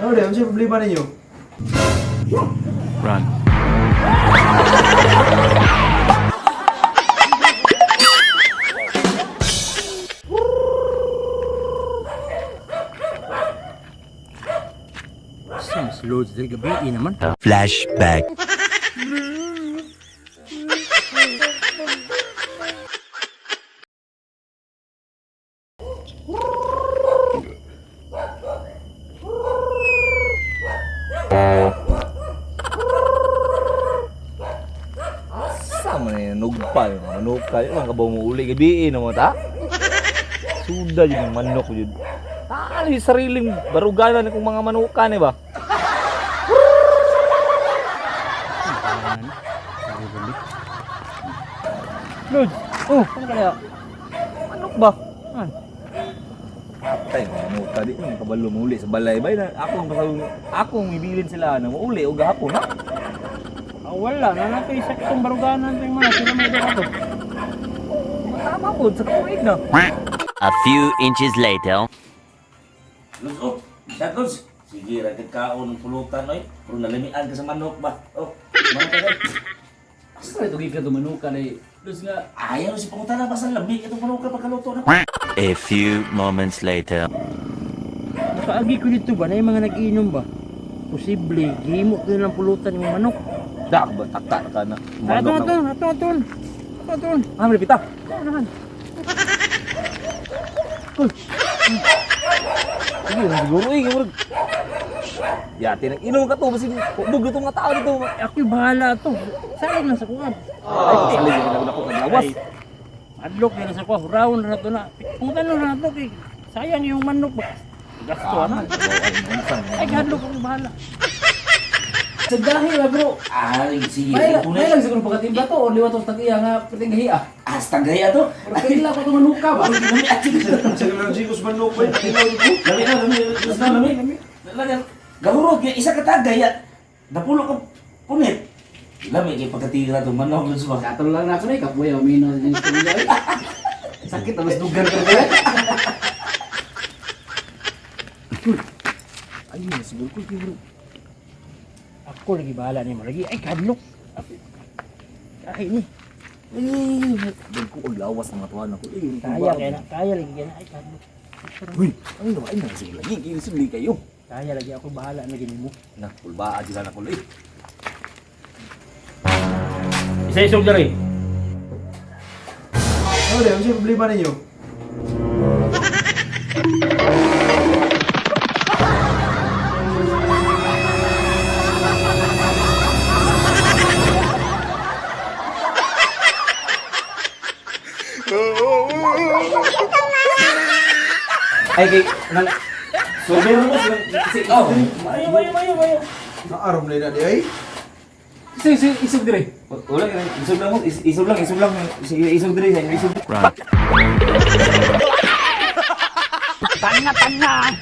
Ano deh, ano siya problema ninyo? Run. Mas loads dari gabi naman. Flashback. Sama na yung nugpal, manukal, yung mga kabaw mo uli, gabiin mo ta? Suda yun yung manok yun. Ano yung sariling baruganan kung mga manukan eh ba? Lods, oh, ano kaya? Manok ba? Ah. Patay, manuka di, yung kabalo mo uli sa balay ba? Akong ibilin sila na mauli o gahapon ha? Wala, nanatay sa itong baruganan sa mga sila may dito. Tama po, sa kuwig na. A few inches later. Luz, oh, siya Luz. Sige, ragad kaon ng pulutan, oy. Pero nalamian ka sa manok ba? Oh, manok ka guys. Asa ito ka tumanukan ay Luz nga. Ayaw si pangutan na basta lamig itong manok ka pagkaluto na. A few moments later. Nakaagi ko dito ba na yung mga nag-inom ba? Posible, gimo ko ng pulutan yung manok. Dak ba, takta ka na. Aton. Ah, may pita. Nahan. Sige, siguro eh, siguro. Yati nang inom ka to, basing buglo itong mga tao dito. Ako yung bahala to. Sayang na sa kuwab. Ay, salig yung nagulakot ng lawas. Adlok na sa kuwab. Round na to na. Punta na to kay. Sayang yung manok ba? Gasto na. Ay, hadlok ako bahala. Sa dahil lah bro. Ay, sige. May Tunay. lang siguro pagkatimbla to, o liwat ang tagiya nga piting gahiya. Hasta gaya to. Pero kailan ko ito manuka ba? Lami at sige. Sa gano'n Jigos manok ba? Lami na, Luz na, lami. Lami. Gahurot, yung isa ka tagay at napulo ka punit. Lami, kaya pagkatira itong manok, Luz ba? Katol lang na ako na ikaw, buhay, umino sa inyo pamilya. Sakit, tapos dugan ka na. Ayun, siguro ko siguro. Ako lagi bahala ni Maragi. Ay, kadlok. Ay, ni. Doon ko ang lawas ng mga tuwan ako. Kaya lagi kaya na. Ay, kadlok. Uy, ang nawain na sige lagi. Inisuli kayo. Kaya lagi ako bahala na gini mo. Na, pulbaa dyan na kulit. Isa-isog na rin. Ano deh, ano siya problema ninyo? Ay, kay, nang, sober mo silang, kasi, oh, Mayo. Naaram na yun ay. isog dire. Wala ka, isog lang mo, isog lang. Sige, isog dire, isog. Run. Tanga.